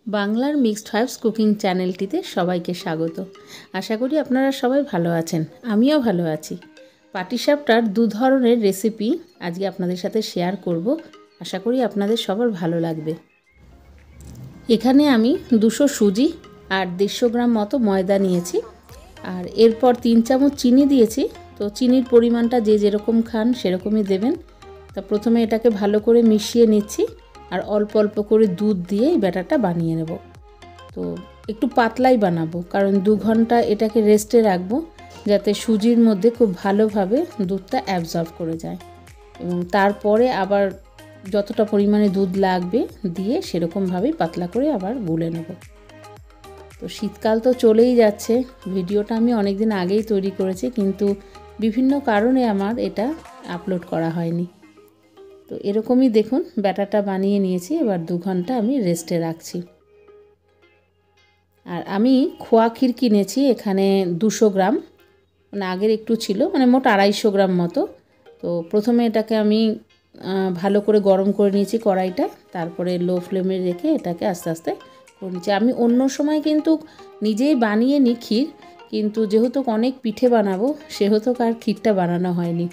বাংলার mixed herbs cooking চ্যানেলটিতে সবাইকে স্বাগত। আশা করি আপনারা সবাই ভালো আছেন, আমিও ভালো আছি। পাটিসাপটার দু ধরনের রেসিপি আজকে আপনাদের সাথে শেয়ার করব। আশা করি আপনাদের সবার ভালো লাগবে। এখানে আমি 200 সুজি আর 150 গ্রাম মতো ময়দা নিয়েছি, আর এরপর 3 চামচ চিনি দিয়েছি। তো চিনির পরিমাণটা যে যেরকম খান সেরকমই দেবেন। তা প্রথমে এটাকে ভালো করে মিশিয়ে নিচ্ছি, আর অল্প অল্প করে দুধ দিয়ে এই ব্যাটারটা বানিয়ে নেব। তো একটু পাতলাই বানাবো, কারণ 2 ঘন্টা এটাকে রেস্টে রাখবো, যাতে সুজির মধ্যে খুব ভালোভাবে দুধটা অ্যাবজর্ব করে যায়। এবং তারপরে আবার যতটা পরিমাণে দুধ লাগবে দিয়ে সেরকমভাবেই পাতলা করে আবার গুলে নেব। তো শীতকাল তো চলেই যাচ্ছে। ভিডিওটা আমি অনেক দিন আগেই তৈরি করেছি, কিন্তু বিভিন্ন কারণে আমার এটা আপলোড করা হয়নি। তো এরকমই দেখুন ব্যাটারটা বানিয়ে নিয়েছি। এবার 2 ঘন্টা আমি রেস্টে রাখছি। আর আমি খোয়া ক্ষীর কিনেছি এখানে 200 গ্রাম, মানে আগের একটু ছিল, মানে মোট 250 গ্রাম মতো। তো প্রথমে এটাকে আমি ভালো করে গরম করে নিয়েছি কড়াইটা, তারপরে লো ফ্লেমে রেখে এটাকে আস্তে আস্তে করে নিচ্ছি। আমি অন্য সময় কিন্তু নিজেই বানিয়ে নিই ক্ষীর, কিন্তু যেহেতু অনেক পিঠে বানাবো সেহেতু আর ক্ষীরটা বানানো হয়নি।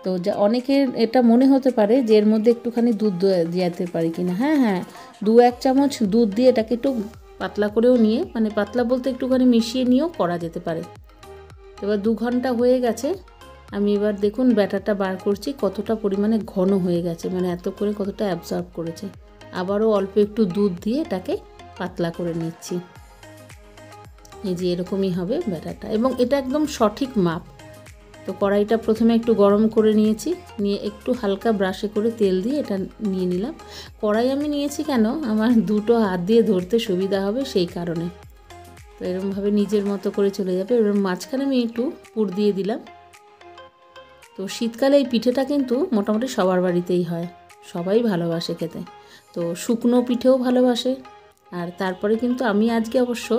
তো যা অনেকের এটা মনে হতে পারে যে এর মধ্যে একটুখানি দুধ দিতে পারি কিনা। হ্যাঁ, 2-1 চামচ দুধ দিয়ে এটাকে একটু পাতলা করেও নিয়ে, মানে পাতলা বলতে একটুখানি মিশিয়ে নিয়েও করা যেতে পারে। এবার 2 ঘন্টা হয়ে গেছে। আমি এবার দেখুন ব্যাটারটা বার করছি, কতটা পরিমাণে ঘন হয়ে গেছে, মানে এত করে কতটা অ্যাবজর্ব করেছে। আবারও অল্প একটু দুধ দিয়ে এটাকে পাতলা করে নিচ্ছি। এই যে এরকমই হবে ব্যাটারটা, এবং এটা একদম সঠিক মাপ। তো কড়াইটা প্রথমে একটু গরম করে নিয়েছি, নিয়ে একটু হালকা ব্রাশে করে তেল দিয়ে এটা নিয়ে নিলাম। কড়াই আমি নিয়েছি কেন, আমার দুটো হাত দিয়ে ধরতে সুবিধা হবে সেই কারণে। তো এরকমভাবে নিজের মতো করে চলে যাবে। এবার মাঝখানে আমি একটু পুর দিয়ে দিলাম। তো শীতকালে এই পিঠেটা কিন্তু মোটামুটি সবার বাড়িতেই হয়, সবাই ভালোবাসে খেতে। তো শুকনো পিঠেও ভালোবাসে। আর তারপরে কিন্তু আমি আজকে অবশ্য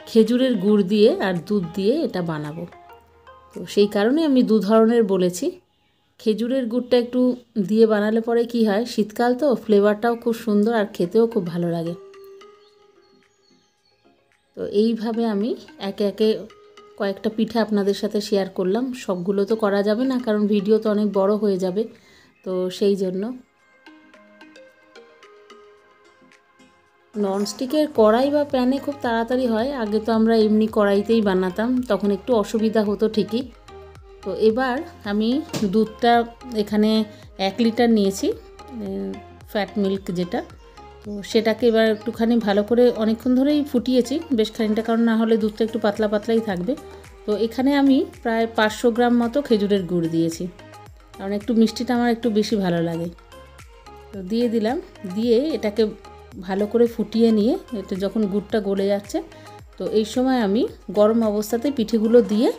খেজুরের গুড় দিয়ে আর দুধ দিয়ে এটা বানাবো। তো সেই কারণে আমি 2 ধরনের বলেছি। খেজুরের গুড়টা একটু দিয়ে বানালে পরে কি হয়, শীতকাল তো ফ্লেভারটাও খুব সুন্দর আর খেতেও খুব ভালো লাগে। তো এইভাবে আমি একে একে কয়েকটা পিঠা আপনাদের সাথে শেয়ার করলাম। সবগুলো তো করা যাবে না, কারণ ভিডিও তো অনেক বড় হয়ে যাবে। তো সেই জন্য ননস্টিকের কড়াই বা প্যানে খুব তাড়াতাড়ি হয়। আগে তো আমরা এমনি কড়াইতেই বানাতাম, তখন একটু অসুবিধা হতো ঠিকই। তো এবার আমি দুধটা এখানে 1 লিটার নিয়েছি, ফ্যাট মিল্ক যেটা। তো সেটাকে এবার একটুখানি ভালো করে অনেকক্ষণ ধরেই ফুটিয়েছি, বেশ খানিকটা, কারণ না হলে দুধটা একটু পাতলা পাতলাই থাকবে। তো এখানে আমি প্রায় 500 গ্রাম মতো খেজুরের গুড় দিয়েছি, কারণ একটু মিষ্টিটা আমার একটু বেশি ভালো লাগে। তো দিয়ে দিলাম, দিয়ে এটাকে ভালো করে ফুটিয়ে নিয়ে এটা যখন গুড়টা গলে যাচ্ছে, তো এই সময় আমি গরম অবস্থাতে পিঠেগুলো দিয়ে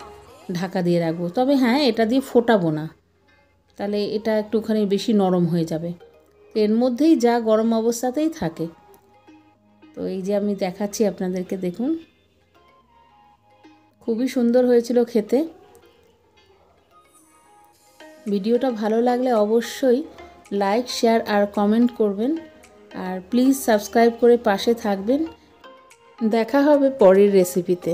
ঢাকা দিয়ে রাখবো। তবে হ্যাঁ, এটা দিয়ে ফোটাবো না, তাহলে এটা একটুখানি বেশি নরম হয়ে যাবে। এর মধ্যেই যা গরম অবস্থাতেই থাকে। তো এই যে আমি দেখাচ্ছি আপনাদেরকে, দেখুন খুবই সুন্দর হয়েছিল খেতে। ভিডিওটা ভালো লাগলে অবশ্যই লাইক, শেয়ার আর কমেন্ট করবেন, আর প্লিজ সাবস্ক্রাইব করে পাশে থাকবেন। দেখা হবে পরের রেসিপিতে।